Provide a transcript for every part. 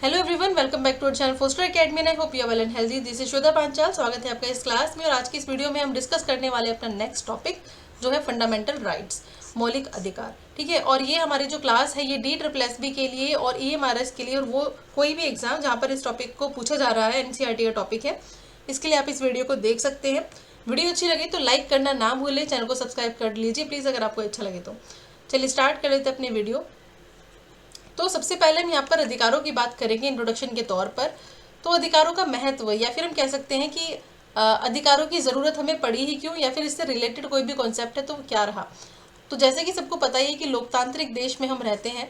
Hello everyone, welcome back to our channel Foster academy and I hope you are well and healthy. This is Shweta Panchal. स्वागत है आपका इस class में। और आज की इस वीडियो में हम डिस्कस करने वाले हैं अपना नेक्स्ट टॉपिक जो है फंडामेंटल राइट्स, मौलिक अधिकार। ठीक है, और ये हमारी जो क्लास है ये DSSB के लिए और EMRS के लिए और वो कोई भी एग्जाम जहाँ पर इस टॉपिक को पूछा जा रहा है, NCERT का टॉपिक है, इसके लिए आप इस वीडियो को देख सकते हैं। वीडियो अच्छी लगी तो लाइक करना ना भूलें, चैनल को सब्सक्राइब कर लीजिए प्लीज़ अगर आपको अच्छा लगे तो। चलिए स्टार्ट कर लेते हैं अपनी वीडियो। तो सबसे पहले हम यहाँ पर अधिकारों की बात करेंगे इंट्रोडक्शन के तौर पर। तो अधिकारों का महत्व, या फिर हम कह सकते हैं कि अधिकारों की ज़रूरत हमें पड़ी ही क्यों, या फिर इससे रिलेटेड कोई भी कॉन्सेप्ट है तो वो क्या रहा। तो जैसे कि सबको पता ही है कि लोकतांत्रिक देश में हम रहते हैं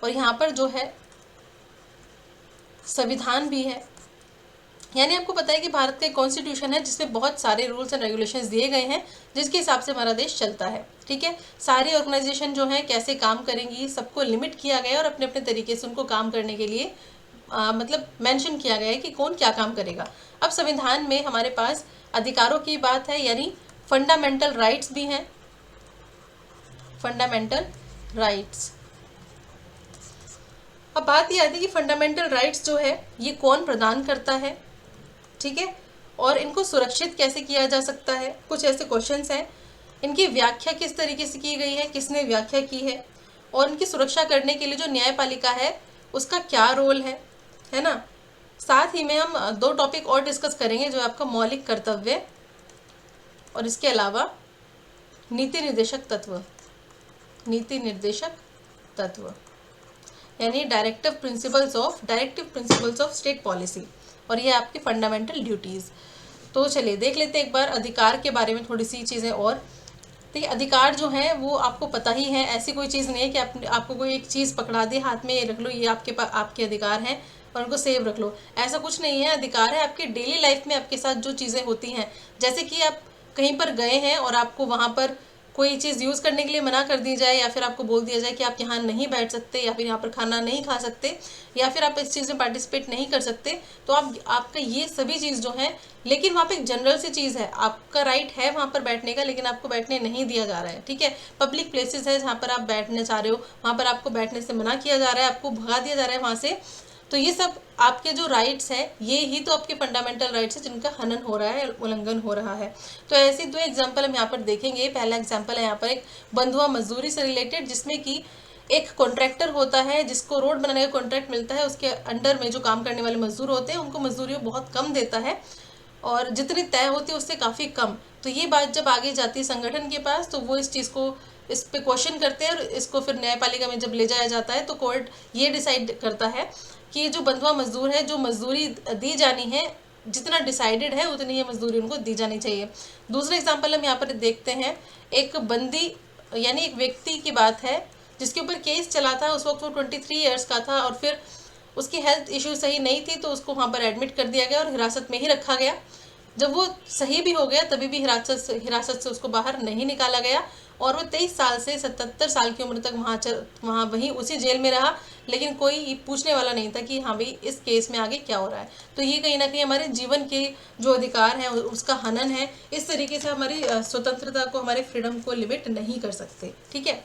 और यहाँ पर जो है संविधान भी है, यानी आपको पता है कि भारत का एक कॉन्स्टिट्यूशन है जिसमें बहुत सारे रूल्स एंड रेगुलेशंस दिए गए हैं जिसके हिसाब से हमारा देश चलता है। ठीक है, सारी ऑर्गेनाइजेशन जो है कैसे काम करेंगी सबको लिमिट किया गया है और अपने अपने तरीके से उनको काम करने के लिए मतलब मेंशन किया गया है कि कौन क्या काम करेगा। अब संविधान में हमारे पास अधिकारों की बात है, यानी फंडामेंटल राइट्स भी हैं। फंडामेंटल राइट्स, अब बात यह आती है कि फंडामेंटल राइट्स जो है ये कौन प्रदान करता है, ठीक है, और इनको सुरक्षित कैसे किया जा सकता है। कुछ ऐसे क्वेश्चंस हैं, इनकी व्याख्या किस तरीके से की गई है, किसने व्याख्या की है, और इनकी सुरक्षा करने के लिए जो न्यायपालिका है उसका क्या रोल है ना। साथ ही में हम दो टॉपिक और डिस्कस करेंगे, जो आपका मौलिक कर्तव्य और इसके अलावा नीति निर्देशक तत्व। नीति निर्देशक तत्व यानी directive principles of state policy, और ये आपकी फंडामेंटल ड्यूटीज़। तो चलिए देख लेते हैं एक बार अधिकार के बारे में थोड़ी सी चीज़ें और। तो ये अधिकार जो है वो आपको पता ही है, ऐसी कोई चीज़ नहीं है कि आपको कोई एक चीज़ पकड़ा दे हाथ में, ये रख लो, ये आपके पास आपके अधिकार हैं और उनको सेव रख लो, ऐसा कुछ नहीं है। अधिकार है आपकी डेली लाइफ में आपके साथ जो चीज़ें होती हैं, जैसे कि आप कहीं पर गए हैं और आपको वहाँ पर कोई चीज़ यूज़ करने के लिए मना कर दी जाए, या फिर आपको बोल दिया जाए कि आप यहाँ नहीं बैठ सकते, या फिर यहाँ पर खाना नहीं खा सकते, या फिर आप इस चीज़ में पार्टिसिपेट नहीं कर सकते, तो आपका ये सभी चीज़ जो है, लेकिन वहाँ पे एक जनरल सी चीज़ है, आपका राइट है वहाँ पर बैठने का, लेकिन आपको बैठने नहीं दिया जा रहा है। ठीक है, पब्लिक प्लेसेस है जहाँ पर आप बैठने चाह रहे हो, वहाँ पर आपको बैठने से मना किया जा रहा है, आपको भगा दिया जा रहा है वहाँ से। तो ये सब आपके जो राइट्स हैं, ये ही तो आपके फंडामेंटल राइट्स हैं जिनका हनन हो रहा है, उल्लंघन हो रहा है। तो ऐसे दो एग्जाम्पल हम यहाँ पर देखेंगे। पहला एग्जाम्पल है यहाँ पर एक बंधुआ मजदूरी से रिलेटेड, जिसमें कि एक कॉन्ट्रैक्टर होता है जिसको रोड बनाने का कॉन्ट्रैक्ट मिलता है, उसके अंडर में जो काम करने वाले मजदूर होते हैं उनको मजदूरी बहुत कम देता है और जितनी तय होती है उससे काफ़ी कम। तो ये बात जब आगे जाती है संगठन के पास, तो वो इस चीज़ को इस पे क्वेश्चन करते हैं और इसको फिर न्यायपालिका में जब ले जाया जाता है तो कोर्ट ये डिसाइड करता है कि ये जो बंधुआ मजदूर है, जो मजदूरी दी जानी है, जितना डिसाइडेड है उतनी ही मजदूरी उनको दी जानी चाहिए। दूसरा एग्जाम्पल हम यहाँ पर देखते हैं, एक बंदी यानी एक व्यक्ति की बात है जिसके ऊपर केस चला था। उस वक्त वो 23 ईयर्स का था और फिर उसकी हेल्थ इश्यू सही नहीं थी तो उसको वहाँ पर एडमिट कर दिया गया और हिरासत में ही रखा गया। जब वो सही भी हो गया तभी भी हिरासत से उसको बाहर नहीं निकाला गया और वो 23 साल से 77 साल की उम्र तक वहाँ वहीं उसी जेल में रहा, लेकिन कोई पूछने वाला नहीं था कि हाँ भाई इस केस में आगे क्या हो रहा है। तो ये कहीं ना कहीं हमारे जीवन के जो अधिकार हैं उसका हनन है। इस तरीके से हमारी स्वतंत्रता को, हमारे फ्रीडम को लिमिट नहीं कर सकते। ठीक है,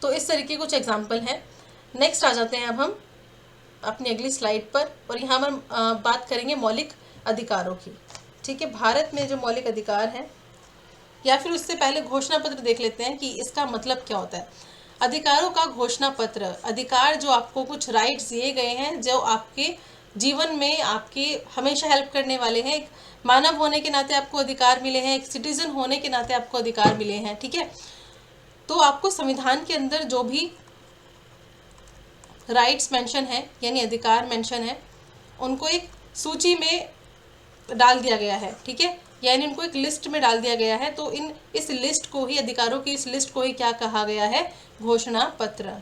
तो इस तरीके कुछ एग्जाम्पल हैं। नेक्स्ट आ जाते हैं अब हम अपनी अगली स्लाइड पर, और यहाँ हम बात करेंगे मौलिक अधिकारों की। ठीक है, भारत में जो मौलिक अधिकार हैं, या फिर उससे पहले घोषणा पत्र देख लेते हैं कि इसका मतलब क्या होता है। अधिकारों का घोषणा पत्र, अधिकार जो आपको कुछ राइट्स दिए गए हैं जो आपके जीवन में आपके हमेशा हेल्प करने वाले हैं। एक मानव होने के नाते आपको अधिकार मिले हैं, एक सिटीजन होने के नाते आपको अधिकार मिले हैं। ठीक है, तो आपको संविधान के अंदर जो भी राइट्स मेंशन है यानी अधिकार मेंशन है, उनको एक सूची में डाल दिया गया है। ठीक है, यानी उनको एक लिस्ट में डाल दिया गया है। तो इस लिस्ट को ही, अधिकारों की इस लिस्ट को ही क्या कहा गया है, घोषणा पत्र।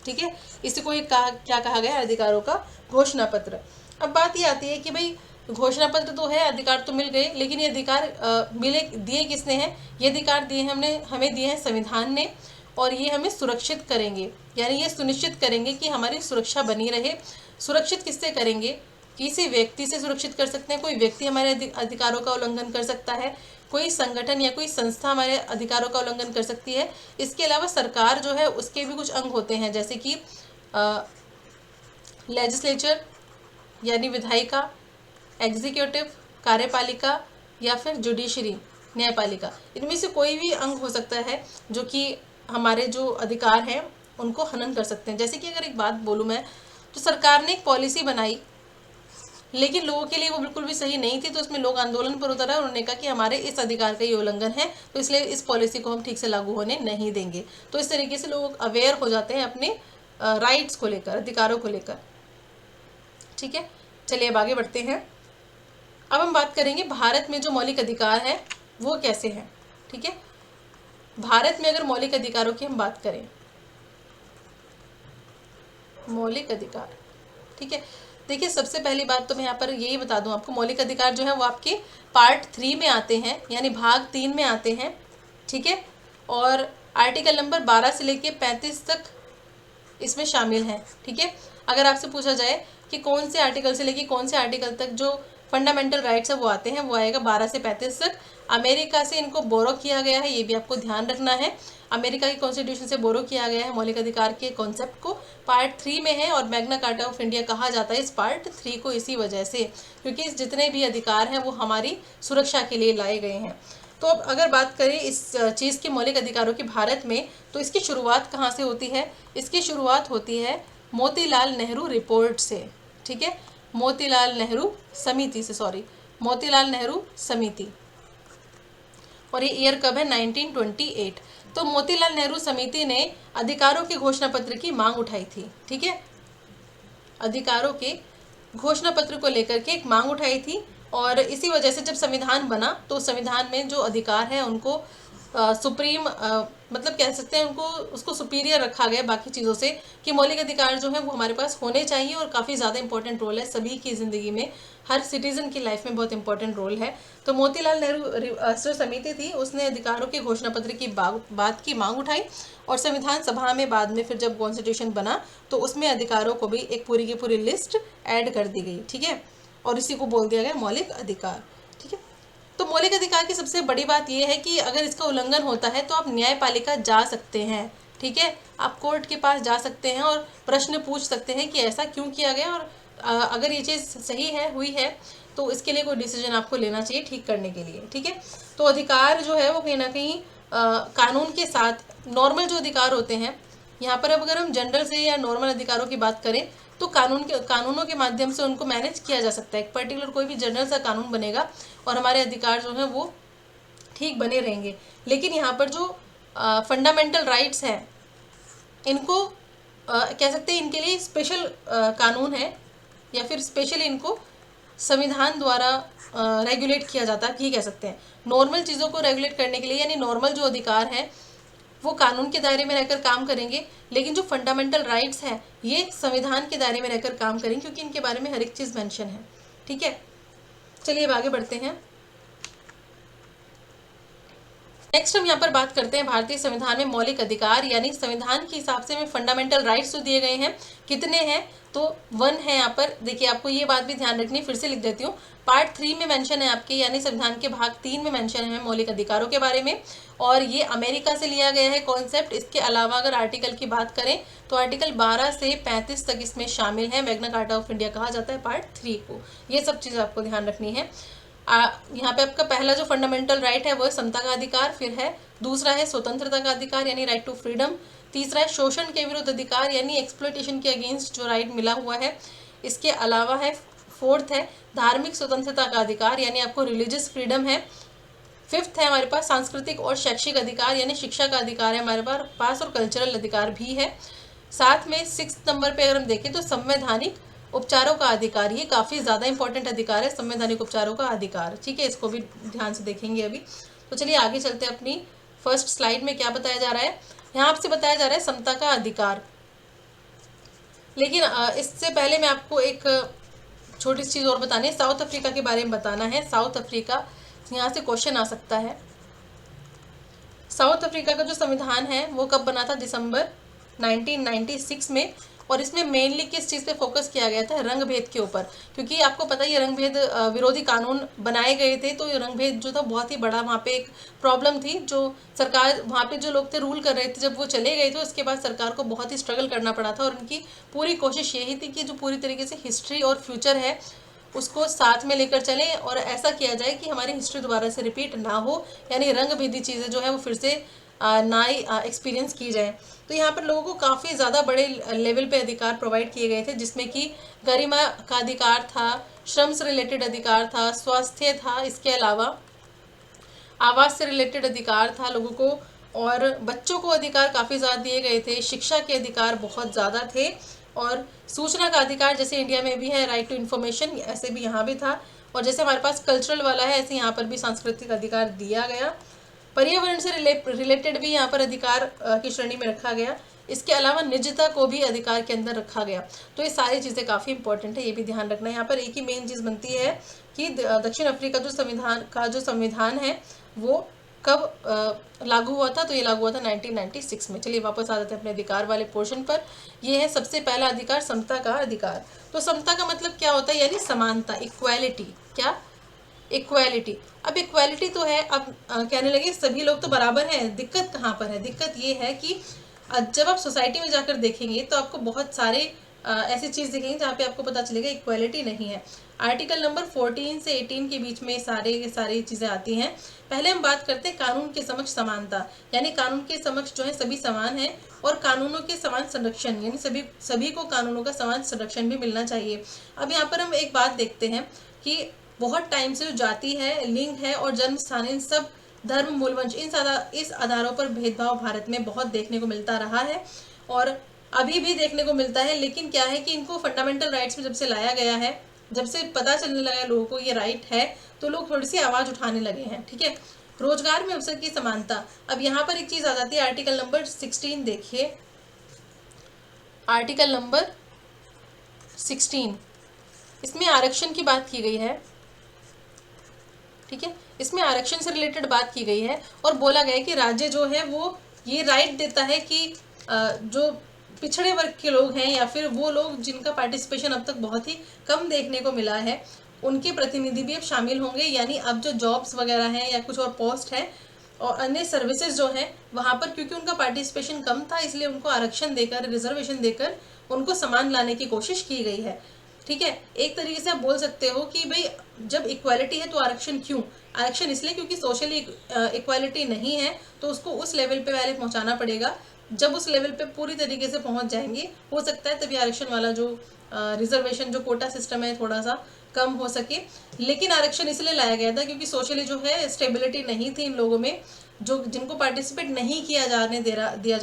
ठीक है, इसको ही क्या कहा गया है, अधिकारों का घोषणा पत्र। अब बात ये आती है कि भाई घोषणा पत्र तो है, अधिकार तो मिल गए, लेकिन ये अधिकार दिए किसने हैं? ये अधिकार दिए हमें दिए हैं संविधान ने, और ये हमें सुरक्षित करेंगे, यानी ये सुनिश्चित करेंगे कि हमारी सुरक्षा बनी रहे। सुरक्षित किससे करेंगे? किसी व्यक्ति से सुरक्षित कर सकते हैं, कोई व्यक्ति हमारे अधिकारों का उल्लंघन कर सकता है, कोई संगठन या कोई संस्था हमारे अधिकारों का उल्लंघन कर सकती है। इसके अलावा सरकार जो है उसके भी कुछ अंग होते हैं, जैसे कि लेजिस्लेचर यानी विधायिका, एग्जीक्यूटिव कार्यपालिका, या फिर जुडिशरी न्यायपालिका। इनमें से कोई भी अंग हो सकता है जो कि हमारे जो अधिकार हैं उनको हनन कर सकते हैं। जैसे कि अगर एक बात बोलूँ मैं, तो सरकार ने एक पॉलिसी बनाई लेकिन लोगों के लिए वो बिल्कुल भी सही नहीं थी, तो उसमें लोग आंदोलन पर उतर आए। उन्होंने कहा कि हमारे इस अधिकार का ये उल्लंघन है, तो इसलिए इस पॉलिसी को हम ठीक से लागू होने नहीं देंगे। तो इस तरीके से लोग अवेयर हो जाते हैं अपने राइट्स को लेकर, अधिकारों को लेकर। ठीक है, चलिए अब आगे बढ़ते हैं। अब हम बात करेंगे भारत में जो मौलिक अधिकार है वो कैसे हैं। ठीक है, भारत में अगर मौलिक अधिकारों की हम बात करें, मौलिक अधिकार, ठीक है, देखिए सबसे पहली बात तो मैं यहाँ पर यही बता दूं आपको, मौलिक अधिकार जो है वो आपके पार्ट 3 में आते हैं, यानी भाग 3 में आते हैं। ठीक है, और आर्टिकल नंबर 12 से लेके 35 तक इसमें शामिल हैं। ठीक है, अगर आपसे पूछा जाए कि कौन से आर्टिकल से लेके कौन से आर्टिकल तक जो फंडामेंटल राइट्स है वो आते हैं, वो आएगा 12 से 35 तक। अमेरिका से इनको बोरो किया गया है, ये भी आपको ध्यान रखना है। अमेरिका की कॉन्स्टिट्यूशन से बोरो किया गया है मौलिक अधिकार के कॉन्सेप्ट को, पार्ट 3 में है। और मैग्ना कार्टा ऑफ इंडिया कहा जाता है इस पार्ट 3 को इसी वजह से, क्योंकि इस जितने भी अधिकार हैं वो हमारी सुरक्षा के लिए लाए गए हैं। तो अब अगर बात करें इस चीज़ के मौलिक अधिकारों की भारत में, तो इसकी शुरुआत कहाँ से होती है? इसकी शुरुआत होती है मोतीलाल नेहरू रिपोर्ट से। ठीक है, मोतीलाल नेहरू समिति से, सॉरी, मोतीलाल नेहरू समिति, और ये ईयर कब है? 1928। तो मोतीलाल नेहरू समिति ने अधिकारों के घोषणा पत्र की मांग उठाई थी। ठीक है, अधिकारों के घोषणा पत्र को लेकर के एक मांग उठाई थी, और इसी वजह से जब संविधान बना तो संविधान में जो अधिकार है उनको सुप्रीम मतलब कह सकते हैं उनको, उसको सुपीरियर रखा गया बाकी चीज़ों से, कि मौलिक अधिकार जो है वो हमारे पास होने चाहिए। और काफ़ी ज़्यादा इंपॉर्टेंट रोल है सभी की ज़िंदगी में, हर सिटीज़न की लाइफ में बहुत इंपॉर्टेंट रोल है। तो मोतीलाल नेहरू जो समिति थी उसने अधिकारों के घोषणा पत्र की बात की मांग उठाई, और संविधान सभा में बाद में फिर जब कॉन्स्टिट्यूशन बना तो उसमें अधिकारों को भी एक पूरी की पूरी लिस्ट ऐड कर दी गई। ठीक है, और इसी को बोल दिया गया मौलिक अधिकार। ठीक है, तो मौलिक अधिकार की सबसे बड़ी बात यह है कि अगर इसका उल्लंघन होता है तो आप न्यायपालिका जा सकते हैं। ठीक है, आप कोर्ट के पास जा सकते हैं और प्रश्न पूछ सकते हैं कि ऐसा क्यों किया गया, और अगर ये चीज़ सही है, हुई है, तो इसके लिए कोई डिसीजन आपको लेना चाहिए ठीक करने के लिए। ठीक है, तो अधिकार जो है वो कहीं ना कहीं कानून के साथ नॉर्मल जो अधिकार होते हैं, यहाँ पर अब अगर हम जनरल से या नॉर्मल अधिकारों की बात करें तो कानूनों के माध्यम से उनको मैनेज किया जा सकता है। एक पर्टिकुलर कोई भी जनरल सा कानून बनेगा और हमारे अधिकार जो हैं वो ठीक बने रहेंगे। लेकिन यहाँ पर जो फंडामेंटल राइट्स हैं इनको कह सकते हैं इनके लिए स्पेशल कानून है, या फिर स्पेशली इनको संविधान द्वारा रेगुलेट किया जाता है, ये कह सकते हैं। नॉर्मल चीज़ों को रेगुलेट करने के लिए, यानी नॉर्मल जो अधिकार हैं वो कानून के दायरे में रहकर काम करेंगे, लेकिन जो फंडामेंटल राइट्स हैं ये संविधान के दायरे में रहकर काम करेंगे, क्योंकि इनके बारे में हर एक चीज़ मेंशन है। ठीक है, चलिए अब आगे बढ़ते हैं। नेक्स्ट हम यहाँ पर बात करते हैं भारतीय संविधान में मौलिक अधिकार, यानी संविधान के हिसाब से में फंडामेंटल राइट्स जो दिए गए हैं कितने हैं, तो 1 है। यहाँ पर देखिए आपको ये बात भी ध्यान रखनी, फिर से लिख देती हूँ, पार्ट 3 में मेंशन है आपके, यानी संविधान के भाग 3 में मेंशन है मौलिक अधिकारों के बारे में, और ये अमेरिका से लिया गया है कॉन्सेप्ट। इसके अलावा अगर आर्टिकल की बात करें तो आर्टिकल 12 से 35 तक इसमें शामिल है। मैग्ना कार्टा ऑफ इंडिया कहा जाता है पार्ट 3 को। ये सब चीज़ें आपको ध्यान रखनी है। यहाँ पे आपका पहला जो फंडामेंटल राइट है वो है समता का अधिकार, फिर है दूसरा है स्वतंत्रता का अधिकार यानी राइट टू फ्रीडम, तीसरा है शोषण के विरुद्ध अधिकार यानी एक्सप्लॉयटेशन के अगेंस्ट जो राइट मिला हुआ है। इसके अलावा है फोर्थ है धार्मिक स्वतंत्रता का अधिकार यानी आपको रिलीजियस फ्रीडम है। फिफ्थ है हमारे पास सांस्कृतिक और शैक्षिक अधिकार यानी शिक्षा का अधिकार है हमारे पास, और कल्चरल अधिकार भी है। साथ में 6 नंबर पे अगर हम देखें तो संवैधानिक उपचारों का अधिकार, ये काफ़ी ज़्यादा इंपॉर्टेंट अधिकार है, संवैधानिक उपचारों का अधिकार। ठीक है, इसको भी ध्यान से देखेंगे अभी। तो चलिए आगे चलते हैं। अपनी फर्स्ट स्लाइड में क्या बताया जा रहा है, यहाँ आपसे बताया जा रहा है समता का अधिकार। लेकिन इससे पहले मैं आपको एक छोटी सी चीज़ और बतानी है, साउथ अफ्रीका के बारे में बताना है। साउथ अफ्रीका, यहाँ से क्वेश्चन आ सकता है। साउथ अफ्रीका का जो संविधान है वो कब बना था? दिसंबर 1996 में। और इसमें मेनली किस चीज़ पे फोकस किया गया था, रंग भेद के ऊपर, क्योंकि आपको पता ही है रंग भेद विरोधी कानून बनाए गए थे, तो ये रंग भेद जो था बहुत ही बड़ा वहाँ पे एक प्रॉब्लम थी। जो सरकार वहाँ पे जो लोग थे रूल कर रहे थे, जब वो चले गए तो उसके बाद सरकार को बहुत ही स्ट्रगल करना पड़ा था, और उनकी पूरी कोशिश यही थी कि जो पूरी तरीके से हिस्ट्री और फ्यूचर है उसको साथ में लेकर चलें और ऐसा किया जाए कि हमारी हिस्ट्री दोबारा से रिपीट ना हो, यानी रंग भेदी चीज़ें जो है वो फिर से ना ही एक्सपीरियंस की जाए। तो यहाँ पर लोगों को काफ़ी ज़्यादा बड़े लेवल पे अधिकार प्रोवाइड किए गए थे, जिसमें कि गरिमा का अधिकार था, श्रम से रिलेटेड अधिकार था, स्वास्थ्य था, इसके अलावा आवास से रिलेटेड अधिकार था लोगों को, और बच्चों को अधिकार काफ़ी ज़्यादा दिए गए थे, शिक्षा के अधिकार बहुत ज़्यादा थे, और सूचना का अधिकार जैसे इंडिया में भी है राइट टू इन्फॉर्मेशन, ऐसे भी यहाँ भी था, और जैसे हमारे पास कल्चरल वाला है ऐसे यहाँ पर भी सांस्कृतिक अधिकार दिया गया। पर्यावरण से रिलेटेड भी यहाँ पर अधिकार की श्रेणी में रखा गया। इसके अलावा निजता को भी अधिकार के अंदर रखा गया। तो ये सारी चीज़ें काफ़ी इंपॉर्टेंट है, ये भी ध्यान रखना है। यहाँ पर एक ही मेन चीज़ बनती है कि दक्षिण अफ्रीका जो संविधान है वो कब लागू हुआ था, तो ये लागू हुआ था 1996 में। चलिए वापस आ जाते हैं अपने अधिकार वाले पोर्शन पर। ये है सबसे पहला अधिकार, समता का अधिकार। तो समता का मतलब क्या होता है, यानी समानता, इक्वालिटी। क्या? इक्वालिटी। अब इक्वालिटी तो है, अब कहने लगे सभी लोग तो बराबर हैं, दिक्कत कहाँ पर है? दिक्कत ये है कि जब आप सोसाइटी में जाकर देखेंगे तो आपको बहुत सारे ऐसी चीज़ दिखेंगी जहाँ पे आपको पता चलेगा इक्वालिटी नहीं है। आर्टिकल नंबर 14 से 18 के बीच में सारी चीज़ें आती हैं। पहले हम बात करते हैं कानून के समक्ष समानता, यानी कानून के समक्ष जो है सभी समान हैं, और कानूनों के समान संरक्षण, यानी सभी को कानूनों का समान संरक्षण भी मिलना चाहिए। अब यहाँ पर हम एक बात देखते हैं कि बहुत टाइम से जो जाति है, लिंग है और जन्म स्थान, इन सब धर्म, मूलवंश, इस आधारों पर भेदभाव भारत में बहुत देखने को मिलता रहा है और अभी भी देखने को मिलता है। लेकिन क्या है कि इनको फंडामेंटल राइट्स में जब से लाया गया है, जब से पता चलने लगा है लोगों को ये राइट है, तो लोग थोड़ी सी आवाज़ उठाने लगे हैं। ठीक है। रोजगार में अवसर की समानता। अब यहाँ पर एक चीज़ आ जाती है, आर्टिकल नंबर 16 देखिए, आर्टिकल नंबर 16, इसमें आरक्षण की बात की गई है। ठीक है, इसमें आरक्षण से रिलेटेड बात की गई है और बोला गया है कि राज्य जो है वो ये राइट देता है कि जो पिछड़े वर्ग के लोग हैं या फिर वो लोग जिनका पार्टिसिपेशन अब तक बहुत ही कम देखने को मिला है, उनके प्रतिनिधि भी अब शामिल होंगे। यानी अब जो जॉब्स वगैरह हैं या कुछ और पोस्ट है और अन्य सर्विसेज जो हैं वहाँ पर, क्योंकि उनका पार्टिसिपेशन कम था, इसलिए उनको आरक्षण देकर, रिजर्वेशन देकर उनको समान लाने की कोशिश की गई है। ठीक है, एक तरीके से आप बोल सकते हो कि भाई जब इक्वालिटी है तो आरक्षण क्यों? आरक्षण इसलिए क्योंकि सोशली इक्वालिटी नहीं है, तो उसको उस लेवल पे पहले पहुंचाना पड़ेगा। जब उस लेवल पे पूरी तरीके से पहुंच जाएंगे, हो सकता है तभी आरक्षण वाला जो रिजर्वेशन, जो कोटा सिस्टम है, थोड़ा सा कम हो सके। लेकिन आरक्षण इसलिए लाया गया था क्योंकि सोशली जो है स्टेबिलिटी नहीं थी इन लोगों में, जो जिनको पार्टिसिपेट नहीं दिया जा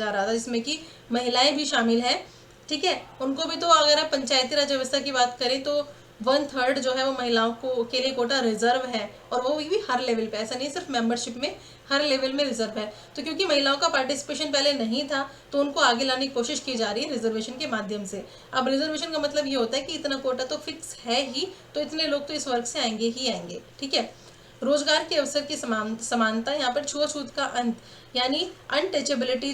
रहा था, जिसमें कि महिलाएं भी शामिल हैं। ठीक है, उनको भी, तो अगर आप पंचायती राज व्यवस्था की बात करें तो 1/3 जो है वो महिलाओं को के लिए कोटा रिजर्व है, और वो भी हर लेवल पे, ऐसा नहीं सिर्फ मेंबरशिप में, हर लेवल में रिजर्व है। तो क्योंकि महिलाओं का पार्टिसिपेशन पहले नहीं था तो उनको आगे लाने की कोशिश की जा रही है रिजर्वेशन के माध्यम से। अब रिजर्वेशन का मतलब ये होता है कि इतना कोटा तो फिक्स है ही, तो इतने लोग तो इस वर्ग से आएंगे ही आएंगे। ठीक है। रोजगार के अवसर की समानता, यहाँ पर छुआछूत का अंत, यानी अनटचेबिलिटी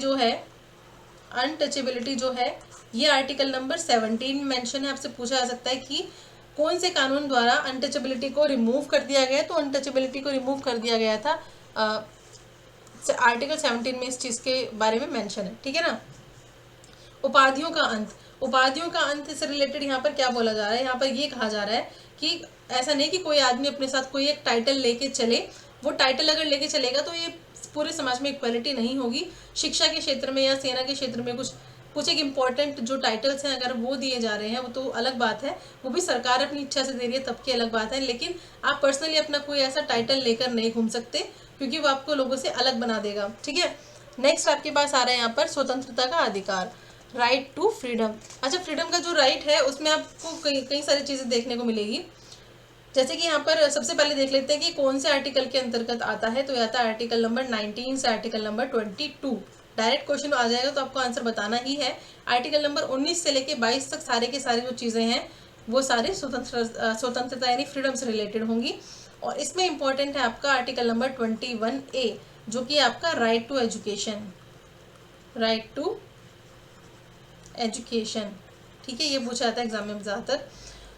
जो है ये आर्टिकल नंबर 17 मेंशन है। आपसे पूछा जा सकता है कि कौन से कानून द्वारा अनटचेबिलिटी को रिमूव कर दिया गया, तो अनटचेबिलिटी को रिमूव कर दिया गया था आर्टिकल 17 में इस चीज़ के बारे में मेंशन है। ठीक है ना। उपाधियों का अंत से रिलेटेड यहाँ पर क्या बोला जा रहा है, यहाँ पर ये कहा जा रहा है कि ऐसा नहीं कि कोई आदमी अपने साथ कोई एक टाइटल लेके चले, वो टाइटल अगर लेके चलेगा तो ये पूरे समाज में इक्वालिटी नहीं होगी। शिक्षा के क्षेत्र में या सेना के क्षेत्र में कुछ एक इम्पॉर्टेंट जो टाइटल्स हैं अगर वो दिए जा रहे हैं वो तो अलग बात है, वो भी सरकार अपनी इच्छा से दे रही है तब की अलग बात है। लेकिन आप पर्सनली अपना कोई ऐसा टाइटल लेकर नहीं घूम सकते क्योंकि वो आपको लोगों से अलग बना देगा। ठीक है। नेक्स्ट आपके पास आ रहा है यहाँ पर स्वतंत्रता का अधिकार, राइट टू फ्रीडम। अच्छा, फ्रीडम का जो राइट है उसमें आपको कई सारी चीज़ें देखने को मिलेगी। जैसे कि यहाँ पर सबसे पहले देख लेते हैं कि कौन से आर्टिकल के अंतर्गत आता है, तो आता है आर्टिकल नंबर 19 से आर्टिकल नंबर 22। डायरेक्ट क्वेश्चन आ जाएगा तो आपको आंसर बताना ही है। आर्टिकल नंबर 19 से लेके 22 तक सारे के सारे जो चीज़ें हैं वो सारे स्वतंत्रता यानी फ्रीडम से रिलेटेड होंगी। और इसमें इंपॉर्टेंट है आपका आर्टिकल नंबर 21A जो कि आपका राइट टू एजुकेशन। ठीक है, ये पूछा जाता है एग्जाम में ज़्यादातर।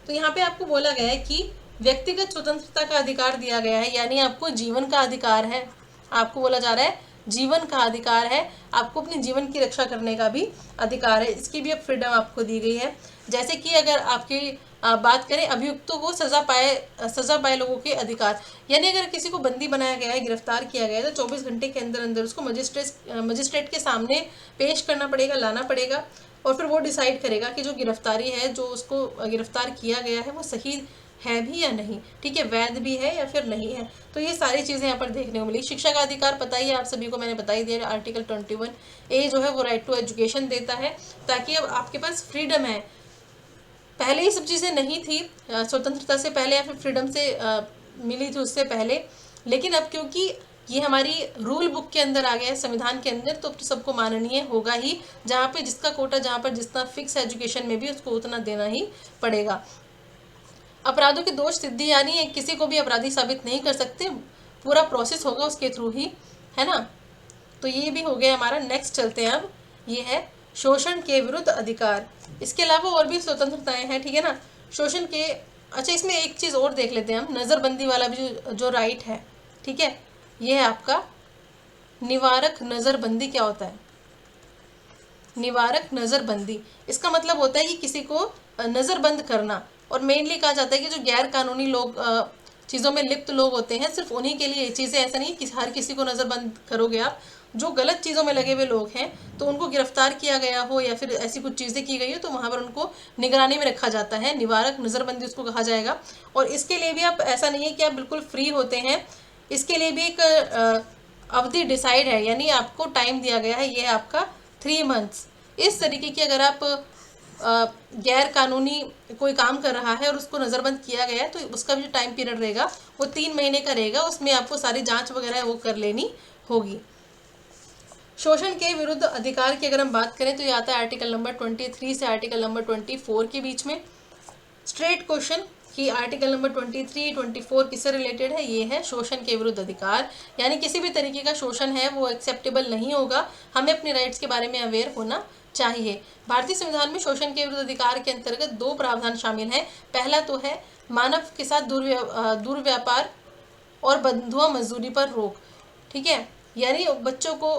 तो यहाँ पे आपको बोला गया है कि व्यक्तिगत स्वतंत्रता का अधिकार दिया गया है, यानी आपको जीवन का अधिकार है। आपको बोला जा रहा है जीवन का अधिकार है, आपको अपने जीवन की रक्षा करने का भी अधिकार है, इसकी भी अब फ्रीडम आपको दी गई है। जैसे कि अगर आपकी बात करें अभियुक्तों को सजा पाए लोगों के अधिकार, यानी अगर किसी को बंदी बनाया गया है, गिरफ्तार किया गया है, तो 24 घंटे के अंदर अंदर उसको मजिस्ट्रेट के सामने पेश करना पड़ेगा, लाना पड़ेगा, और फिर वो डिसाइड करेगा कि जो गिरफ्तारी है, जो उसको गिरफ्तार किया गया है, वो सही है भी या नहीं, ठीक है, वैध भी है या फिर नहीं है। तो ये सारी चीज़ें यहाँ पर देखने को मिली। शिक्षा का अधिकार पता ही है आप सभी को, मैंने बता ही दिया, आर्टिकल 21A जो है वो राइट टू एजुकेशन देता है, ताकि अब आपके पास फ्रीडम है। पहले ये सब चीज़ें नहीं थी स्वतंत्रता से पहले या फिर फ्रीडम से मिली थी उससे पहले, लेकिन अब क्योंकि ये हमारी रूल बुक के अंदर आ गया है, संविधान के अंदर, तो सबको माननीय होगा ही। जहाँ पे जिसका कोटा, जहाँ पर जितना फिक्स एजुकेशन में भी, उसको उतना देना ही पड़ेगा। अपराधों की दोष सिद्धि, यानी किसी को भी अपराधी साबित नहीं कर सकते, पूरा प्रोसेस होगा उसके थ्रू ही, है ना। तो ये भी हो गया हमारा। नेक्स्ट चलते हैं अब, ये है शोषण के विरुद्ध अधिकार। इसके अलावा और भी स्वतंत्रताएं हैं, ठीक है ना, शोषण के। अच्छा, इसमें एक चीज़ और देख लेते हैं हम, नज़रबंदी वाला भी जो राइट है, ठीक है, ये है आपका निवारक नज़रबंदी। क्या होता है निवारक नज़रबंदी? इसका मतलब होता है कि किसी को नज़रबंद करना, और मेनली कहा जाता है कि जो गैर कानूनी लोग, चीज़ों में लिप्त लोग होते हैं, सिर्फ उन्हीं के लिए ये चीज़ें, ऐसा नहीं कि हर किसी को नज़रबंद करोगे आप। जो गलत चीज़ों में लगे हुए लोग हैं, तो उनको गिरफ्तार किया गया हो या फिर ऐसी कुछ चीज़ें की गई हो, तो वहाँ पर उनको निगरानी में रखा जाता है, निवारक नज़रबंदी उसको कहा जाएगा। और इसके लिए भी आप, ऐसा नहीं है कि आप बिल्कुल फ्री होते हैं, इसके लिए भी एक अवधि डिसाइड है, यानी आपको टाइम दिया गया है, ये आपका 3 मंथ्स। इस तरीके की अगर आप गैर कानूनी कोई काम कर रहा है और उसको नज़रबंद किया गया है, तो उसका भी जो टाइम पीरियड रहेगा वो 3 महीने का रहेगा, उसमें आपको सारी जांच वगैरह वो कर लेनी होगी। शोषण के विरुद्ध अधिकार की अगर हम बात करें तो ये आता है आर्टिकल नंबर 23 से आर्टिकल नंबर 24 के बीच में। स्ट्रेट क्वेश्चन कि आर्टिकल नंबर 23, 24 किससे रिलेटेड है? ये है शोषण के विरुद्ध अधिकार, यानी किसी भी तरीके का शोषण है वो एक्सेप्टेबल नहीं होगा, हमें अपने राइट्स के बारे में अवेयर होना चाहिए। भारतीय संविधान में शोषण के विरुद्ध अधिकार के अंतर्गत 2 प्रावधान शामिल हैं। पहला तो है मानव के साथ दुर्व्यापार और बंधुआ मजदूरी पर रोक, ठीक है, यानी बच्चों को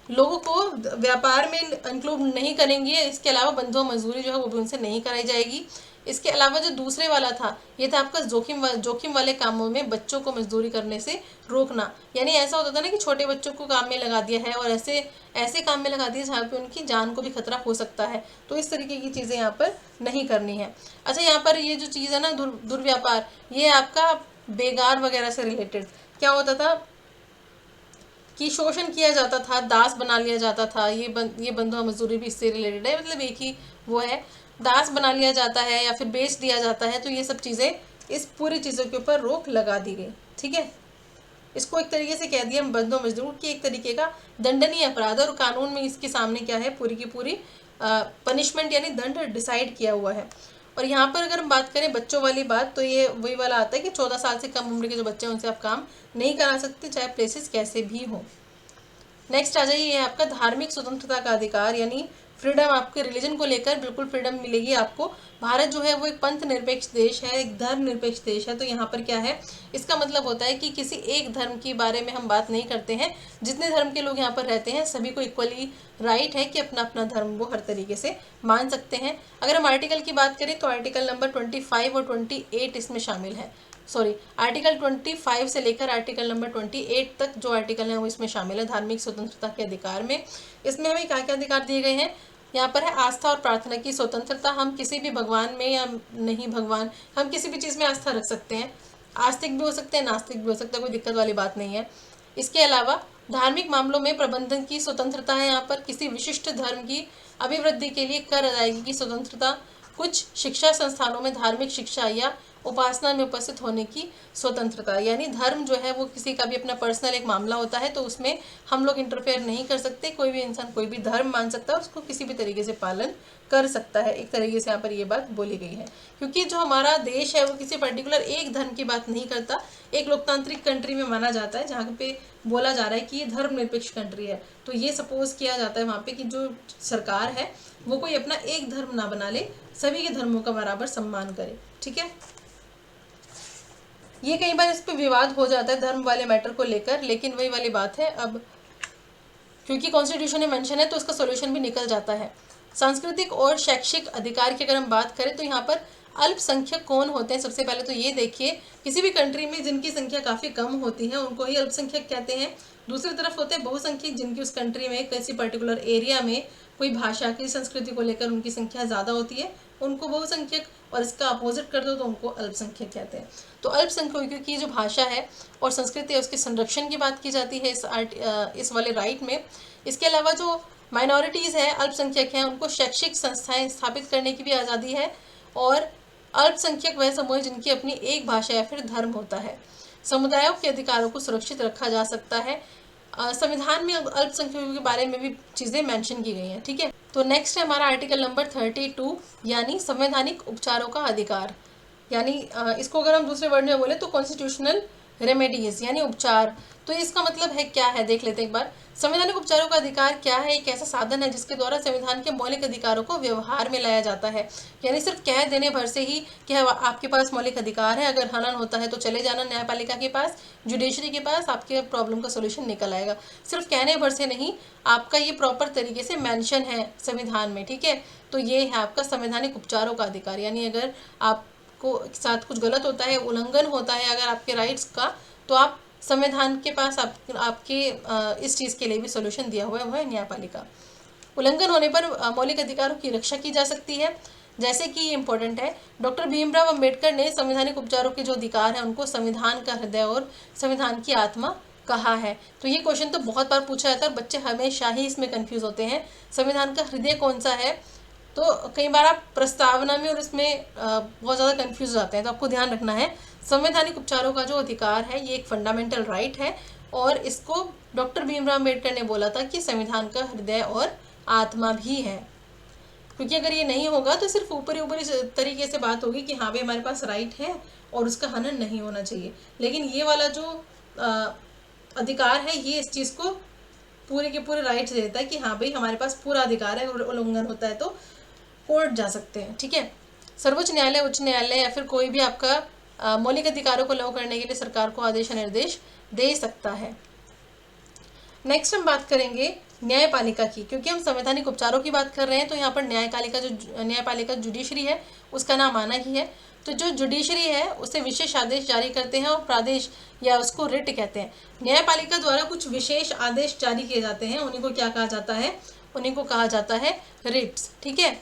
लोगों को व्यापार में इंक्लूड नहीं करेंगे। इसके अलावा बंधुआ मजदूरी जो है वो भी उनसे नहीं कराई जाएगी। इसके अलावा जो दूसरे वाला था, ये था आपका जोखिम वाले कामों में बच्चों को मजदूरी करने से रोकना, यानी ऐसा होता था ना कि छोटे बच्चों को काम में लगा दिया है और ऐसे काम में लगा दिया जहाँ पे उनकी जान को भी खतरा हो सकता है, तो इस तरीके की चीज़ें यहाँ पर नहीं करनी है। अच्छा, यहाँ पर ये जो चीज़ है ना दुर्व्यापार, ये आपका बेगार वगैरह से रिलेटेड क्या होता था कि शोषण किया जाता था, दास बना लिया जाता था, ये बंधुआ मजदूरी भी इससे रिलेटेड है, मतलब एक ही वो है, दास बना लिया जाता है या फिर बेच दिया जाता है, तो ये सब चीज़ें, इस पूरी चीज़ों के ऊपर रोक लगा दी गई, ठीक है। इसको एक तरीके से कह दिया बंधुआ मजदूर की एक तरीके का दंडनीय अपराध, और कानून में इसके सामने क्या है, पूरी की पूरी पनिशमेंट यानी दंड डिसाइड किया हुआ है। और यहाँ पर अगर हम बात करें बच्चों वाली बात, तो ये वही वाला आता है कि 14 साल से कम उम्र के जो बच्चे हैं उनसे आप काम नहीं करा सकते, चाहे प्लेसेस कैसे भी हों। नेक्स्ट आ जाइए, ये है आपका धार्मिक स्वतंत्रता का अधिकार, यानी फ्रीडम, आपके रिलीजन को लेकर बिल्कुल फ्रीडम मिलेगी आपको। भारत जो है वो एक पंथ निरपेक्ष देश है, एक धर्म निरपेक्ष देश है, तो यहाँ पर क्या है, इसका मतलब होता है कि किसी एक धर्म के बारे में हम बात नहीं करते हैं, जितने धर्म के लोग यहाँ पर रहते हैं सभी को इक्वली राइट है कि अपना अपना धर्म वो हर तरीके से मान सकते हैं। अगर हम आर्टिकल की बात करें तो आर्टिकल नंबर 25 और 28 इसमें शामिल है, सॉरी आर्टिकल 25 से लेकर आर्टिकल नंबर 28 तक जो आर्टिकल है वो इसमें शामिल है धार्मिक स्वतंत्रता के अधिकार में। इसमें हमें क्या क्या अधिकार दिए गए हैं, यहाँ पर है आस्था और प्रार्थना की स्वतंत्रता, हम किसी भी भगवान में या नहीं भगवान, हम किसी भी चीज़ में आस्था रख सकते हैं, आस्तिक भी हो सकते हैं, नास्तिक भी हो सकता है, कोई दिक्कत वाली बात नहीं है। इसके अलावा धार्मिक मामलों में प्रबंधन की स्वतंत्रता है, यहाँ पर किसी विशिष्ट धर्म की अभिवृद्धि के लिए कर अदायगी की स्वतंत्रता, कुछ शिक्षा संस्थानों में धार्मिक शिक्षा या उपासना में उपस्थित होने की स्वतंत्रता, यानी धर्म जो है वो किसी का भी अपना पर्सनल एक मामला होता है, तो उसमें हम लोग इंटरफेयर नहीं कर सकते, कोई भी इंसान कोई भी धर्म मान सकता है, उसको किसी भी तरीके से पालन कर सकता है, एक तरीके से यहाँ पर ये बात बोली गई है। क्योंकि जो हमारा देश है वो किसी पर्टिकुलर एक धर्म की बात नहीं करता, एक लोकतांत्रिक कंट्री में माना जाता है जहाँ पे बोला जा रहा है कि ये धर्मनिरपेक्ष कंट्री है, तो ये सपोज किया जाता है वहाँ पे कि जो सरकार है वो कोई अपना एक धर्म ना बना ले, सभी के धर्मों का बराबर सम्मान करे। ठीक है, ये कई बार इस पे विवाद हो जाता है धर्म वाले मैटर को लेकर, लेकिन वही वाली बात है, अब क्योंकि कॉन्स्टिट्यूशन में मेंशन है तो इसका सॉल्यूशन भी निकल जाता है। सांस्कृतिक और शैक्षिक अधिकार की अगर हम बात करें तो यहाँ पर अल्पसंख्यक कौन होते हैं, सबसे पहले तो ये देखिए, किसी भी कंट्री में जिनकी संख्या काफ़ी कम होती है उनको ही अल्पसंख्यक कहते हैं। दूसरी तरफ होते हैं बहुसंख्यक, जिनकी उस कंट्री में किसी पर्टिकुलर एरिया में कोई भाषा की संस्कृति को लेकर उनकी संख्या ज़्यादा होती है, उनको बहुसंख्यक, और इसका अपोजिट कर दो तो उनको अल्पसंख्यक कहते हैं। तो अल्पसंख्यकों की जो भाषा है और संस्कृति है उसके संरक्षण की बात की जाती है इस वाले राइट में। इसके अलावा जो माइनॉरिटीज़ है, अल्पसंख्यक हैं, उनको शैक्षिक संस्थाएं स्थापित करने की भी आज़ादी है। और अल्पसंख्यक वह समूह जिनकी अपनी एक भाषा या फिर धर्म होता है। समुदायों के अधिकारों को सुरक्षित रखा जा सकता है। संविधान में अल्पसंख्यकों के बारे में भी चीज़ें मेंशन की गई हैं। ठीक है, तो नेक्स्ट है हमारा आर्टिकल नंबर 32, यानी संवैधानिक उपचारों का अधिकार। यानी इसको अगर हम दूसरे वर्ड में बोले तो कॉन्स्टिट्यूशनल रेमेडीज, यानी उपचार। तो इसका मतलब है क्या है, देख लेते हैं एक बार। संवैधानिक उपचारों का अधिकार क्या है? एक ऐसा साधन है जिसके द्वारा संविधान के मौलिक अधिकारों को व्यवहार में लाया जाता है। यानी सिर्फ कह देने भर से ही कि आपके पास मौलिक अधिकार है, अगर हनन होता है तो चले जाना न्यायपालिका के पास, जुडिशरी के पास, आपके प्रॉब्लम का सोल्यूशन निकल आएगा। सिर्फ कहने भर से नहीं, आपका ये प्रॉपर तरीके से मेंशन है संविधान में। ठीक है, तो ये है आपका संवैधानिक उपचारों का अधिकार। यानी अगर आपको साथ कुछ गलत होता है, उल्लंघन होता है अगर आपके राइट्स का, तो आप संविधान के पास आपके इस चीज़ के लिए भी सोल्यूशन दिया हुआ है, वो है न्यायपालिका। उल्लंघन होने पर मौलिक अधिकारों की रक्षा की जा सकती है। जैसे कि ये इंपॉर्टेंट है, डॉक्टर भीमराव अंबेडकर ने संवैधानिक उपचारों के जो अधिकार हैं उनको संविधान का हृदय और संविधान की आत्मा कहा है। तो ये क्वेश्चन तो बहुत बार पूछा जाता है और बच्चे हमेशा ही इसमें कंफ्यूज होते हैं, संविधान का हृदय कौन सा है। तो कई बार आप प्रस्तावना में और इसमें बहुत ज़्यादा कंफ्यूज हो जाते हैं, तो आपको ध्यान रखना है संवैधानिक उपचारों का जो अधिकार है ये एक फंडामेंटल राइट है, और इसको डॉक्टर भीमराव अम्बेडकर ने बोला था कि संविधान का हृदय और आत्मा भी है। क्योंकि अगर ये नहीं होगा तो सिर्फ ऊपरी ऊपरी तरीके से बात होगी कि हाँ भाई हमारे पास राइट है और उसका हनन नहीं होना चाहिए, लेकिन ये वाला जो अधिकार है ये इस चीज़ को पूरे के पूरे राइट देता है कि हाँ भाई हमारे पास पूरा अधिकार है, और उल्लंघन होता है तो कोर्ट जा सकते हैं। ठीक है, सर्वोच्च न्यायालय, उच्च न्यायालय या फिर कोई भी आपका मौलिक अधिकारों को लागू करने के लिए सरकार को आदेश या निर्देश दे सकता है। नेक्स्ट हम बात करेंगे न्यायपालिका की, क्योंकि हम संवैधानिक उपचारों की बात कर रहे हैं तो यहाँ पर न्यायपालिका जुडिशरी है, उसका नाम आना ही है। तो जो जुडिशरी है उसे विशेष आदेश जारी करते हैं और प्रादेश या उसको रिट कहते हैं। न्यायपालिका द्वारा कुछ विशेष आदेश जारी किए जाते हैं, उन्हीं को क्या कहा जाता है, उन्हीं को कहा जाता है रिट्स। ठीक है,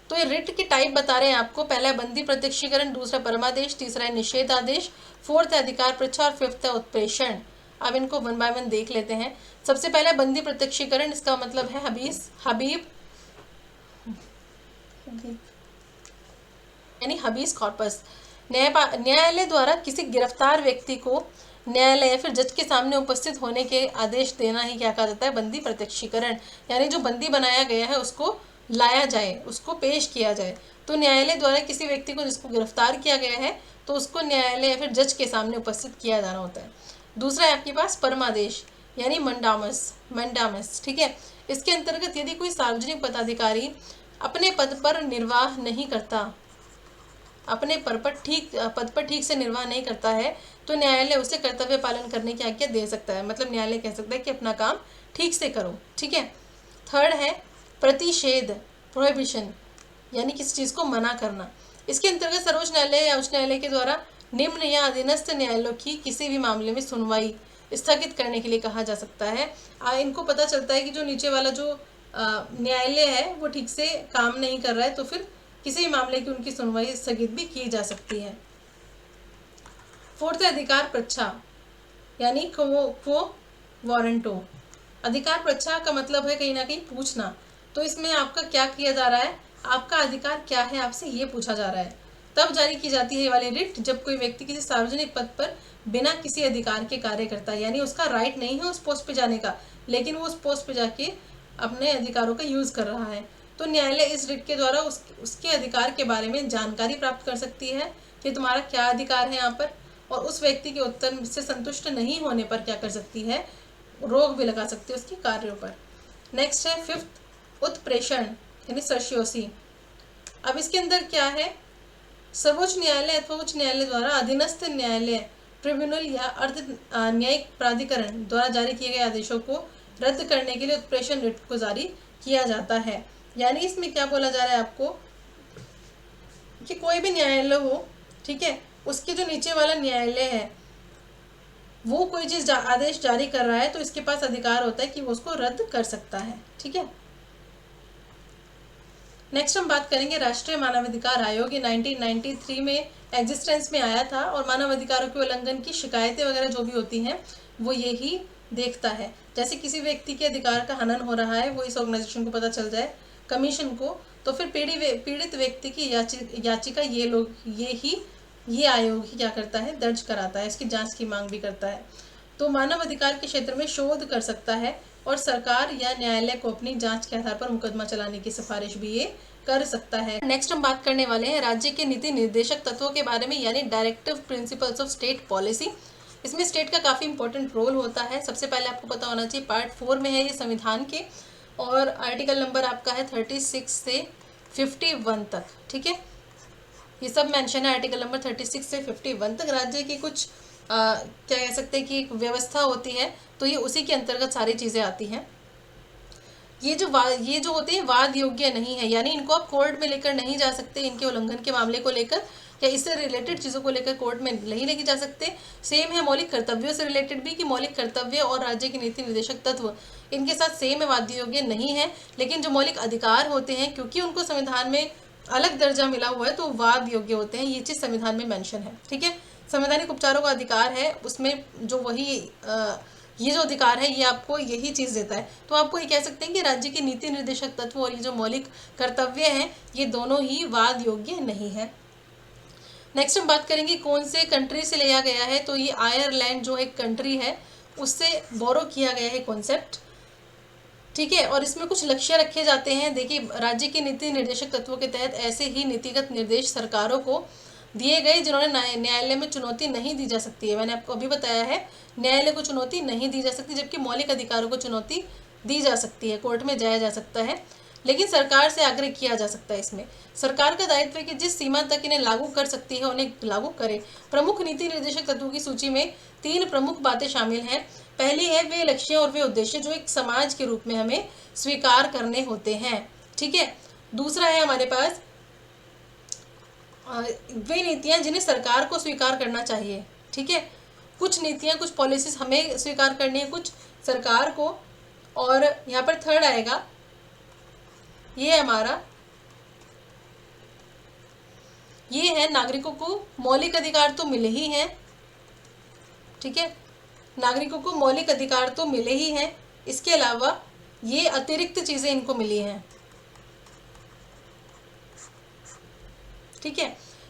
तो ये रिट की टाइप बता रहे हैं आपको। पहला है बंदी प्रत्यक्षीकरण, दूसरा परमादेश, तीसरा है निषेध आदेश, फोर्थ है अधिकार परीक्षा और फिफ्थ है उत्प्रेषण। अब इनको वन बाय वन देख लेते हैं। सबसे पहले बंदी प्रत्यक्षीकरण, इसका मतलब है हबीब यानी हबीस कॉर्पस। न्यायालय द्वारा किसी गिरफ्तार व्यक्ति को न्यायालय या फिर जज के सामने उपस्थित होने के आदेश देना ही क्या कहा जाता है, बंदी प्रत्यक्षीकरण। यानी जो बंदी बनाया गया है उसको लाया जाए, उसको पेश किया जाए। तो न्यायालय द्वारा किसी व्यक्ति को जिसको गिरफ्तार किया गया है तो उसको न्यायालय या फिर जज के सामने उपस्थित किया जाना होता है। दूसरा है आपके पास परमादेश यानी मंडामस। ठीक है, इसके अंतर्गत यदि कोई सार्वजनिक पदाधिकारी अपने पद पर निर्वाह नहीं करता, अपने पद पर ठीक से निर्वाह नहीं करता है तो न्यायालय उसे कर्तव्य पालन करने की आज्ञा दे सकता है। मतलब न्यायालय कह सकता है कि अपना काम ठीक से करो। ठीक है, थर्ड है प्रतिषेध, प्रोहिबिशन, यानी किसी चीज़ को मना करना। इसके अंतर्गत सर्वोच्च न्यायालय या उच्च न्यायालय के द्वारा निम्न या अधीनस्थ न्यायालयों की किसी भी मामले में सुनवाई स्थगित करने के लिए कहा जा सकता है। इनको पता चलता है कि जो नीचे वाला जो न्यायालय है वो ठीक से काम नहीं कर रहा है तो फिर किसी भी मामले की उनकी सुनवाई स्थगित भी की जा सकती है। फोर्थ है अधिकार परीक्षा यानी क्वो वारंटो। अधिकार परीक्षा का मतलब है कहीं ना कहीं पूछना। तो इसमें आपका क्या किया जा रहा है, आपका अधिकार क्या है, आपसे ये पूछा जा रहा है। तब जारी की जाती है ये वाली रिट जब कोई व्यक्ति किसी सार्वजनिक पद पर बिना किसी अधिकार के कार्य करता है, यानी उसका राइट नहीं है उस पोस्ट पे जाने का, लेकिन वो उस पोस्ट पे जाके अपने अधिकारों का यूज़ कर रहा है। तो न्यायालय इस रिट के द्वारा उसके अधिकार के बारे में जानकारी प्राप्त कर सकती है कि तुम्हारा क्या अधिकार है यहाँ पर, और उस व्यक्ति के उत्तर से संतुष्ट नहीं होने पर क्या कर सकती है, रोक भी लगा सकती है उसके कार्यों पर। नेक्स्ट है फिफ्थ उत्प्रेषण, यानी सर्शियोसी। अब इसके अंदर क्या है, सर्वोच्च न्यायालय अथवा उच्च न्यायालय द्वारा अधीनस्थ न्यायालय, ट्रिब्यूनल या अर्ध न्यायिक प्राधिकरण द्वारा जारी किए गए आदेशों को रद्द करने के लिए उत्प्रेषण रिट को जारी किया जाता है। यानी इसमें क्या बोला जा रहा है आपको कि कोई भी न्यायालय हो, ठीक है, उसके जो नीचे वाला न्यायालय है वो कोई चीज आदेश जारी कर रहा है तो इसके पास अधिकार होता है कि वो उसको रद्द कर सकता है। ठीक है, नेक्स्ट हम बात करेंगे राष्ट्रीय मानवाधिकार आयोग। ये 1993 में एग्जिस्टेंस में आया था और मानव अधिकारों के उल्लंघन की शिकायतें वगैरह जो भी होती हैं वो यही देखता है। जैसे किसी व्यक्ति के अधिकार का हनन हो रहा है, वो इस ऑर्गेनाइजेशन को पता चल जाए, कमीशन को, तो फिर पीड़ित व्यक्ति की याचिका ये आयोग ही क्या करता है, दर्ज कराता है, इसकी जांच की मांग भी करता है। तो मानव अधिकार के क्षेत्र में शोध कर सकता है और सरकार या न्यायालय को अपनी जांच के आधार पर मुकदमा चलाने की सिफारिश भी ये कर सकता है। नेक्स्ट हम बात करने वाले हैं राज्य के नीति निर्देशक तत्वों के बारे में, यानी directive principles of state policy. इसमें स्टेट का काफ़ी इंपॉर्टेंट रोल होता है। सबसे पहले आपको पता होना चाहिए पार्ट 4 में है ये संविधान के, और आर्टिकल नंबर आपका है 36 से 51 तक। ठीक है, ये सब मेंशन है आर्टिकल नंबर 36 से 51 तक। राज्य की कुछ क्या कह सकते हैं कि एक व्यवस्था होती है, तो ये उसी के अंतर्गत सारी चीज़ें आती हैं। ये जो होते हैं वाद योग्य नहीं है, यानी इनको आप कोर्ट में लेकर नहीं जा सकते, इनके उल्लंघन के मामले को लेकर या इससे रिलेटेड चीज़ों को लेकर कोर्ट में नहीं लेके जा सकते। सेम है मौलिक कर्तव्यों से रिलेटेड भी, कि मौलिक कर्तव्य और राज्य के नीति निर्देशक तत्व इनके साथ सेम है, वाद योग्य नहीं है। लेकिन जो मौलिक अधिकार होते हैं, क्योंकि उनको संविधान में अलग दर्जा मिला हुआ है, तो वाद योग्य होते हैं। ये चीज़ संविधान में मेंशन है। ठीक है, संवैधानिक उपचारों का अधिकार है, उसमें जो वही ये जो अधिकार है ये आपको यही चीज़ देता है। तो आपको ये कह सकते हैं कि राज्य के नीति निर्देशक तत्व और ये जो मौलिक कर्तव्य हैं ये दोनों ही वाद योग्य नहीं है। नेक्स्ट हम बात करेंगे कौन से कंट्री से लिया गया है। तो ये आयरलैंड जो एक कंट्री है उससे बोरो किया गया है कॉन्सेप्ट। ठीक है, और इसमें कुछ लक्ष्य रखे जाते हैं। देखिए, राज्य के नीति निर्देशक तत्वों के तहत ऐसे ही नीतिगत निर्देश सरकारों को दिए गए जिन्होंने न्यायालय में चुनौती नहीं दी जा सकती है। मैंने आपको अभी बताया है न्यायालय को चुनौती नहीं दी जा सकती, जबकि मौलिक अधिकारों को चुनौती दी जा सकती है, कोर्ट में जाया जा सकता है, लेकिन सरकार से आग्रह किया जा सकता है। इसमें सरकार का दायित्व है कि जिस सीमा तक इन्हें लागू कर सकती है उन्हें लागू करे। प्रमुख नीति निर्देशक तत्वों की सूची में 3 प्रमुख बातें शामिल हैं। पहली है वे लक्ष्य और वे उद्देश्य जो एक समाज के रूप में हमें स्वीकार करने होते हैं। ठीक है, दूसरा है हमारे पास वे नीतियां जिन्हें सरकार को स्वीकार करना चाहिए। ठीक है, कुछ नीतियां, कुछ पॉलिसीज हमें स्वीकार करनी है, कुछ सरकार को। और यहाँ पर थर्ड आएगा, ये हमारा ये है नागरिकों को मौलिक अधिकार तो मिले ही हैं। ठीक है, नागरिकों को मौलिक अधिकार तो मिले ही हैं, इसके अलावा ये अतिरिक्त चीजें इनको मिली हैं। ठीक है,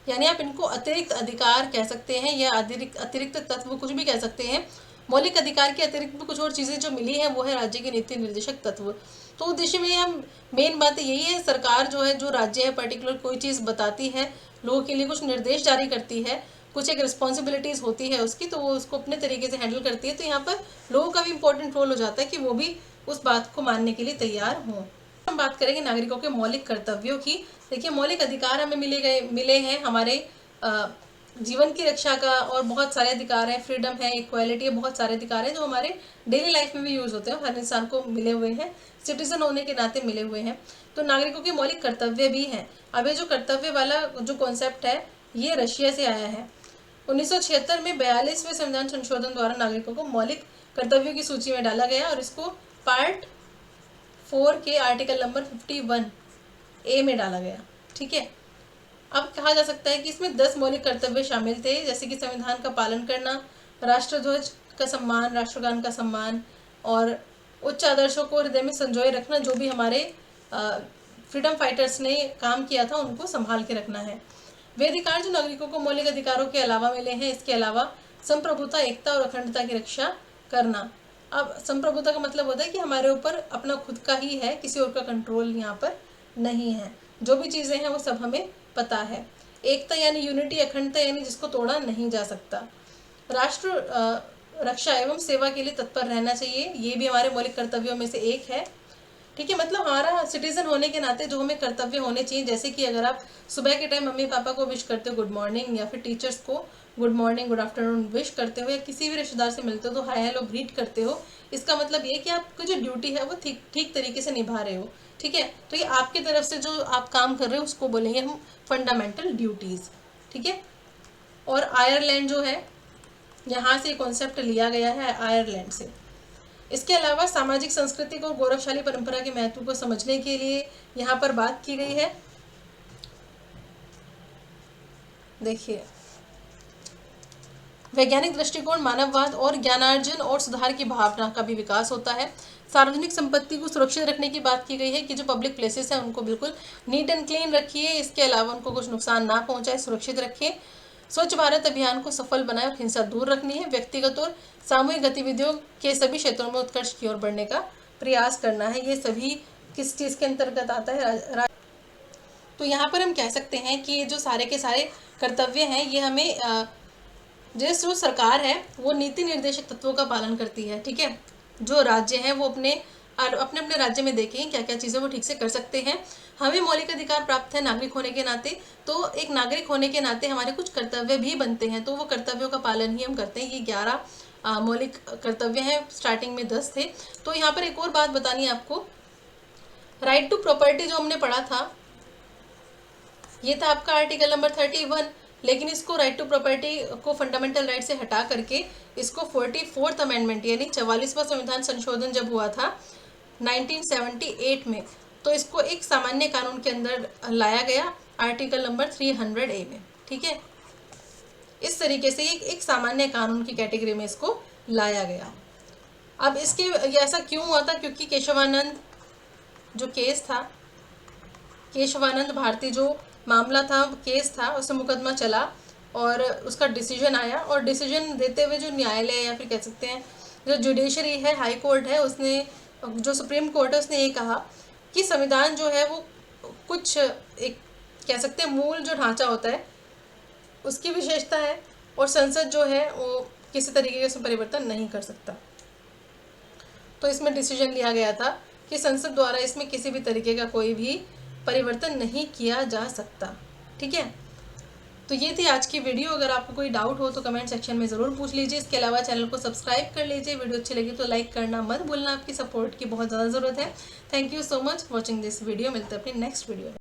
यानी आप इनको अतिरिक्त अधिकार कह सकते हैं या अतिरिक्त तत्व कुछ भी कह सकते हैं। मौलिक अधिकार के अतिरिक्त भी कुछ और चीज़ें जो मिली हैं वो है राज्य के नीति निर्देशक तत्व। तो उद्देश्य में हम मेन बात यही है, सरकार जो है, जो राज्य है, पर्टिकुलर कोई चीज़ बताती है, लोगों के लिए कुछ निर्देश जारी करती है, कुछ एक रिस्पॉन्सिबिलिटीज़ होती है उसकी, तो वो उसको अपने तरीके से हैंडल करती है। तो यहाँ पर लोगों का भी इंपॉर्टेंट रोल हो जाता है कि वो भी उस बात को मानने के लिए तैयार हों। हम बात करेंगे नागरिकों के मौलिक कर्तव्यों की। देखिए, मौलिक अधिकार हमें मिले हैं हमारे जीवन की रक्षा का, और बहुत सारे अधिकार हैं, फ्रीडम है, इक्वालिटी है, बहुत सारे अधिकार हैं जो हमारे डेली लाइफ में भी यूज़ होते हैं, हर इंसान को मिले हुए हैं, सिटीजन होने के नाते मिले हुए हैं। तो नागरिकों के मौलिक कर्तव्य भी हैं। अब ये जो कर्तव्य वाला जो कॉन्सेप्ट है ये रशिया से आया है। 1976 में 42वें संविधान संशोधन द्वारा नागरिकों को मौलिक कर्तव्यों की सूची में डाला गया और इसको पार्ट 4 के आर्टिकल नंबर 51A में डाला गया। ठीक है, अब कहा जा सकता है कि इसमें 10 मौलिक कर्तव्य शामिल थे, जैसे कि संविधान का पालन करना, राष्ट्रध्वज का सम्मान, राष्ट्रगान का सम्मान, और उच्च आदर्शों को हृदय में संजोए रखना। जो भी हमारे फ्रीडम फाइटर्स ने काम किया था उनको संभाल के रखना है। वे अधिकार जो नागरिकों को मौलिक अधिकारों के अलावा मिले हैं, इसके अलावा संप्रभुता, एकता और अखंडता की रक्षा करना। अब संप्रभुता का मतलब होता है कि हमारे ऊपर अपना खुद का ही है, किसी और का कंट्रोल यहाँ पर नहीं है, जो भी चीज़ें हैं वो सब हमें पता है। एकता यानी यूनिटी, अखंडता यानी जिसको तोड़ा नहीं जा सकता। राष्ट्र रक्षा एवं सेवा के लिए तत्पर रहना चाहिए, ये भी हमारे मौलिक कर्तव्यों में से एक है। ठीक है, मतलब हमारा सिटीजन होने के नाते जो हमें कर्तव्य होने चाहिए, जैसे कि अगर आप सुबह के टाइम मम्मी पापा को विश करते हो गुड मॉर्निंग, या फिर टीचर्स को good morning good afternoon wish करते हो, या किसी भी रिश्तेदार से मिलते हो तो हाय हेलो ग्रीट करते हो, इसका मतलब ये कि आपकी जो ड्यूटी है वो ठीक तरीके से निभा रहे हो। ठीक है, तो ये आपकी तरफ से जो आप काम कर रहे हो उसको बोलेंगे हम फंडामेंटल ड्यूटीज। ठीक है, और आयरलैंड जो है, यहाँ से कॉन्सेप्ट लिया गया है आयरलैंड से। इसके अलावा सामाजिक सांस्कृतिक और गौरवशाली परंपरा के महत्व को समझने के लिए यहाँ पर बात की गई है। देखिए, वैज्ञानिक दृष्टिकोण, मानववाद और ज्ञानार्जन और सुधार की भावना का भी विकास होता है। सार्वजनिक संपत्ति को सुरक्षित रखने की बात की गई है कि जो पब्लिक प्लेसेस हैं उनको बिल्कुल नीट एंड क्लीन रखिए, इसके अलावा उनको कुछ नुकसान ना पहुंचाए, सुरक्षित रखिए। स्वच्छ भारत अभियान को सफल बनाए और हिंसा दूर रखनी है। व्यक्तिगत और सामूहिक गतिविधियों के सभी क्षेत्रों में उत्कर्ष की ओर बढ़ने का प्रयास करना है। ये सभी किस चीज़ के अंतर्गत आता है? तो यहाँ पर हम कह सकते हैं कि ये जो सारे के सारे कर्तव्य हैं ये हमें जो सरकार है वो नीति निर्देशक तत्वों का पालन करती है। ठीक है, जो राज्य हैं वो अपने अपने राज्य में देखें क्या क्या चीज़ें वो ठीक से कर सकते हैं। हमें मौलिक अधिकार प्राप्त है नागरिक होने के नाते, तो एक नागरिक होने के नाते हमारे कुछ कर्तव्य भी बनते हैं, तो वो कर्तव्यों का पालन ही हम करते हैं। ये 11 मौलिक कर्तव्य हैं, स्टार्टिंग में 10 थे। तो यहाँ पर एक और बात बतानी है आपको, राइट टू प्रॉपर्टी जो हमने पढ़ा था ये था आपका आर्टिकल नंबर 31, लेकिन इसको राइट टू प्रॉपर्टी को फंडामेंटल राइट से हटा करके इसको 44th अमेंडमेंट यानी 44वां संविधान संशोधन जब हुआ था 1978 में, तो इसको एक सामान्य कानून के अंदर लाया गया आर्टिकल नंबर 300A में। ठीक है, इस तरीके से एक सामान्य कानून की कैटेगरी में इसको लाया गया। अब इसके ऐसा क्यों हुआ था? क्योंकि केशवानंद जो केस था, केशवानंद भारती जो मामला था, केस था, उसमें मुकदमा चला और उसका डिसीजन आया, और डिसीजन देते हुए जो न्यायालय या फिर कह सकते हैं जो जुडिशरी है, हाई कोर्ट है, उसने जो सुप्रीम कोर्ट है उसने ये कहा कि संविधान जो है वो कुछ एक कह सकते हैं मूल जो ढांचा होता है उसकी विशेषता है, और संसद जो है वो किसी तरीके से उसमें परिवर्तन नहीं कर सकता। तो इसमें डिसीजन लिया गया था कि संसद द्वारा इसमें किसी भी तरीके का कोई भी परिवर्तन नहीं किया जा सकता। ठीक है, तो ये थी आज की वीडियो। अगर आपको कोई डाउट हो तो कमेंट सेक्शन में ज़रूर पूछ लीजिए। इसके अलावा चैनल को सब्सक्राइब कर लीजिए। वीडियो अच्छी लगी तो लाइक करना मत भूलना, आपकी सपोर्ट की बहुत ज़्यादा ज़रूरत है। Thank you so much watching this video. मिलते हैं अपनी नेक्स्ट वीडियो में।